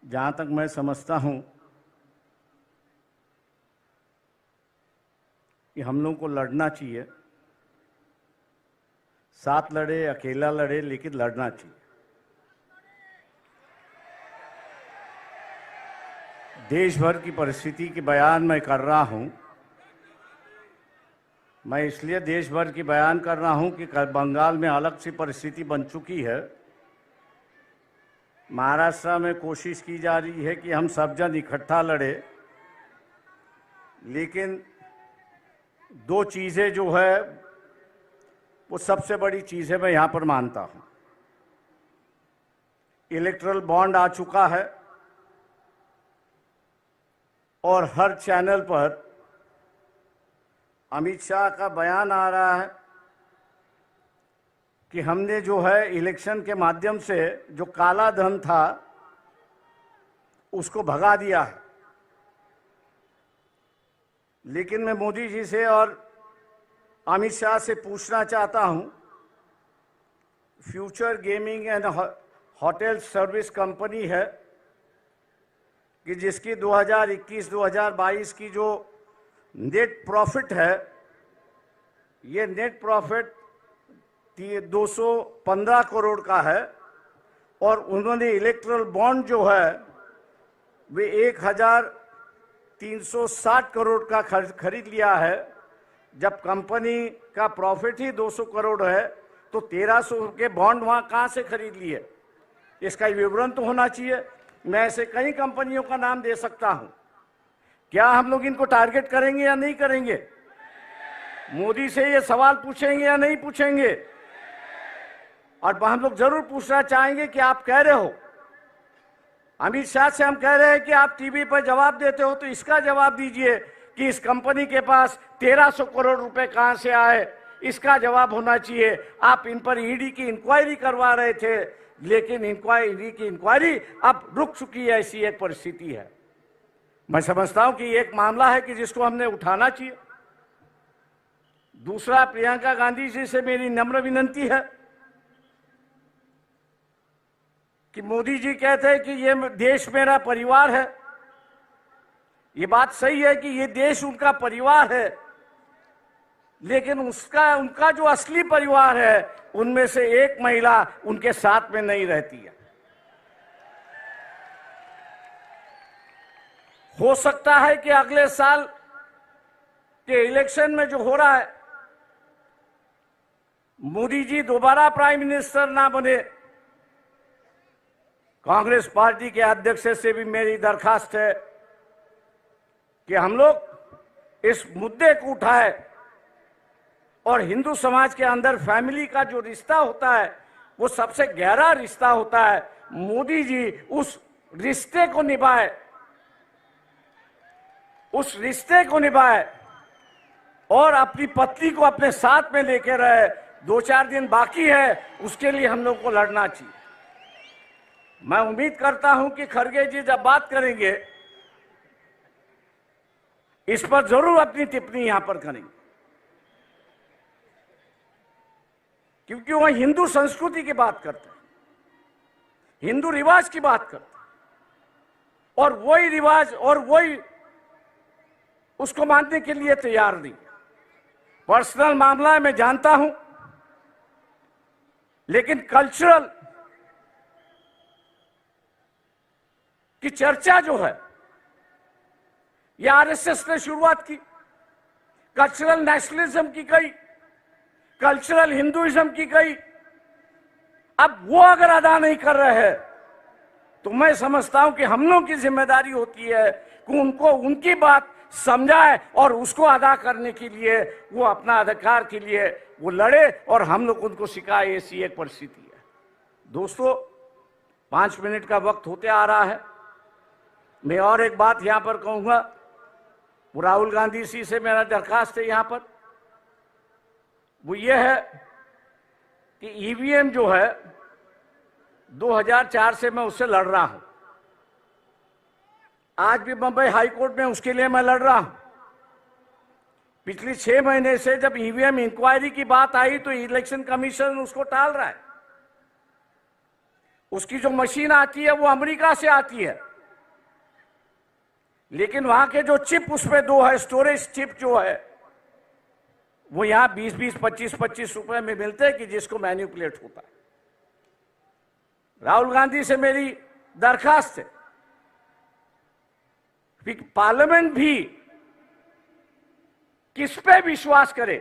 जहाँ तक मैं समझता हूँ कि हम लोगों को लड़ना चाहिए, साथ लड़े अकेला लड़े लेकिन लड़ना चाहिए। देश भर की परिस्थिति की बयान मैं कर रहा हूँ। मैं इसलिए देश भर की बयान कर रहा हूँ कि बंगाल में अलग सी परिस्थिति बन चुकी है। महाराष्ट्र में कोशिश की जा रही है कि हम सब जन इकट्ठा लड़े, लेकिन दो चीज़ें जो है वो सबसे बड़ी चीज़ है, मैं यहाँ पर मानता हूँ। इलेक्टरल बॉन्ड आ चुका है और हर चैनल पर अमित शाह का बयान आ रहा है कि हमने जो है इलेक्शन के माध्यम से जो काला धन था उसको भगा दिया है। लेकिन मैं मोदी जी से और अमित शाह से पूछना चाहता हूं, future gaming and hotel service company है कि जिसकी 2021-2022 की जो नेट प्रॉफिट है, ये नेट प्रॉफिट 215 करोड़ का है और उन्होंने इलेक्ट्रल बॉन्ड जो है वे 1360 करोड़ का खरीद लिया है। जब कंपनी का प्रॉफिट ही 200 करोड़ है तो 1300 के बॉन्ड वहाँ कहाँ से खरीद लिए? इसका विवरण तो होना चाहिए। मैं ऐसे कई कंपनियों का नाम दे सकता हूँ। क्या हम लोग इनको टारगेट करेंगे या नहीं करेंगे? मोदी से ये सवाल पूछेंगे या नहीं पूछेंगे? और हम लोग जरूर पूछना चाहेंगे कि आप कह रहे हो, अमित शाह से हम कह रहे हैं कि आप टीवी पर जवाब देते हो तो इसका जवाब दीजिए कि इस कंपनी के पास 1300 करोड़ रुपए कहां से आए, इसका जवाब होना चाहिए। आप इन पर ईडी की इंक्वायरी करवा रहे थे, लेकिन ईडी की इंक्वायरी अब रुक चुकी है। ऐसी एक परिस्थिति है। मैं समझता हूं कि एक मामला है कि जिसको हमने उठाना चाहिए। दूसरा, प्रियंका गांधी जी से मेरी नम्र विनती है कि मोदी जी कहते हैं कि ये देश मेरा परिवार है। ये बात सही है कि ये देश उनका परिवार है, लेकिन उनका जो असली परिवार है उनमें से एक महिला उनके साथ में नहीं रहती है। हो सकता है कि अगले साल के इलेक्शन में जो हो रहा है, मोदी जी दोबारा प्राइम मिनिस्टर ना बने। कांग्रेस पार्टी के अध्यक्ष से भी मेरी दरखास्त है कि हम लोग इस मुद्दे को उठाए और हिंदू समाज के अंदर फैमिली का जो रिश्ता होता है वो सबसे गहरा रिश्ता होता है। मोदी जी उस रिश्ते को निभाए, उस रिश्ते को निभाए और अपनी पत्नी को अपने साथ में लेकर रहे। 2-4 दिन बाकी है, उसके लिए हम लोग को लड़ना चाहिए। मैं उम्मीद करता हूं कि खड़गे जी जब बात करेंगे इस पर जरूर अपनी टिप्पणी यहां पर करेंगे, क्योंकि वह हिंदू संस्कृति की बात करते हैं, हिंदू रिवाज की बात करते हैं और वही रिवाज और वही उसको मानने के लिए तैयार नहीं। पर्सनल मामला है, मैं जानता हूं, लेकिन कल्चरल की चर्चा जो है ये आरएसएस ने शुरुआत की। कल्चरल नेशनलिज्म की गई, कल्चरल हिंदुइज्म की गई। अब वो अगर अदा नहीं कर रहे हैं तो मैं समझता हूं कि हम लोग की जिम्मेदारी होती है कि उनको उनकी बात समझाए और उसको अदा करने के लिए वो अपना अधिकार के लिए वो लड़े और हम लोग उनको सिखाए। ऐसी एक परिस्थिति है। दोस्तों, 5 मिनट का वक्त होते आ रहा है। मैं और एक बात यहां पर कहूंगा। राहुल गांधी जी से मेरा दरखास्त है यहां पर, वो ये है कि ईवीएम जो है 2004 से मैं उससे लड़ रहा हूं। आज भी बंबई हाई कोर्ट में उसके लिए मैं लड़ रहा हूं। पिछली 6 महीने से जब ईवीएम इंक्वायरी की बात आई तो इलेक्शन कमीशन उसको टाल रहा है। उसकी जो मशीन आती है वो अमेरिका से आती है। लेकिन वहां के जो चिप उसमें दो है, स्टोरेज चिप जो है, वो यहां 20-20, 25-25 रुपए में मिलते हैं कि जिसको मैनिपुलेट होता है। राहुल गांधी से मेरी दरखास्त है कि पार्लियामेंट भी किस पे विश्वास करे,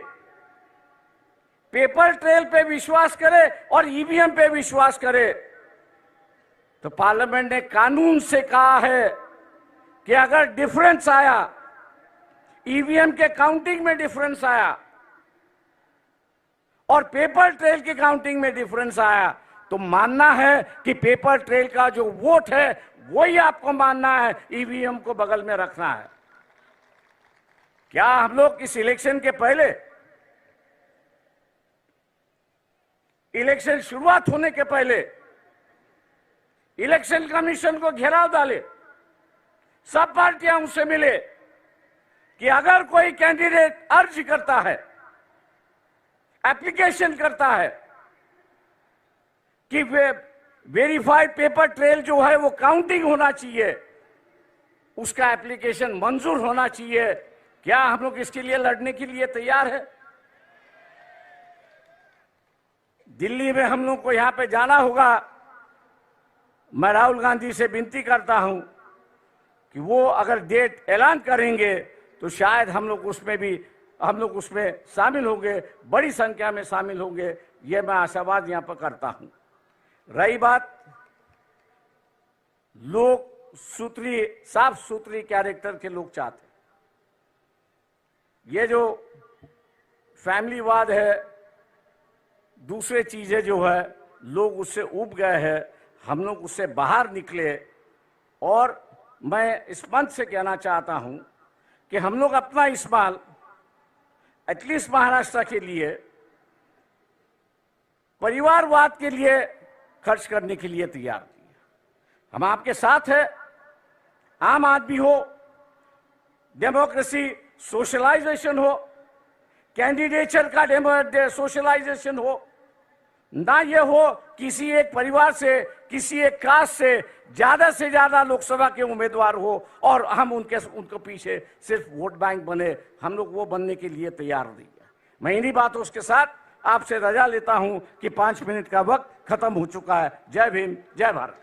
पेपर ट्रेल पे विश्वास करे और ईवीएम पे विश्वास करे। तो पार्लियामेंट ने कानून से कहा है कि अगर डिफरेंस आया, ईवीएम के काउंटिंग में डिफरेंस आया और पेपर ट्रेल की काउंटिंग में डिफरेंस आया, तो मानना है कि पेपर ट्रेल का जो वोट है वही आपको मानना है, ईवीएम को बगल में रखना है। क्या हम लोग इस इलेक्शन के पहले, इलेक्शन शुरुआत होने के पहले इलेक्शन कमीशन को घेराव डाले, सब पार्टियां उनसे मिले कि अगर कोई कैंडिडेट अर्ज करता है, एप्लीकेशन करता है कि वे वेरीफाइड पेपर ट्रेल जो है वो काउंटिंग होना चाहिए, उसका एप्लीकेशन मंजूर होना चाहिए। क्या हम लोग इसके लिए लड़ने के लिए तैयार है? दिल्ली में हम लोग को यहां पे जाना होगा। मैं राहुल गांधी से विनती करता हूं कि वो अगर डेट ऐलान करेंगे तो शायद हम लोग उसमें शामिल होंगे, बड़ी संख्या में शामिल होंगे, ये मैं आशावाद यहां पर करता हूं। रही बात लोग साफ सुथरी कैरेक्टर के लोग चाहते हैं। ये जो फैमिलीवाद है, दूसरे चीजें जो है, लोग उससे उब गए हैं, हम लोग उससे बाहर निकले। और मैं इस मंच से कहना चाहता हूं कि हम लोग अपना इस्तेमाल एटलीस्ट महाराष्ट्र के लिए परिवारवाद के लिए खर्च करने के लिए तैयार हैं। हम आपके साथ हैं। आम आदमी हो, डेमोक्रेसी सोशलाइजेशन हो, कैंडिडेचर का सोशलाइजेशन हो, ना ये हो किसी एक परिवार से, किसी एक कास्ट से ज्यादा लोकसभा के उम्मीदवार हो और हम उनको पीछे सिर्फ वोट बैंक बने। हम लोग वो बनने के लिए तैयार नहीं है। मैं इन्हीं बातों के साथ आपसे रजा लेता हूं कि 5 मिनट का वक्त खत्म हो चुका है। जय भीम, जय भारत।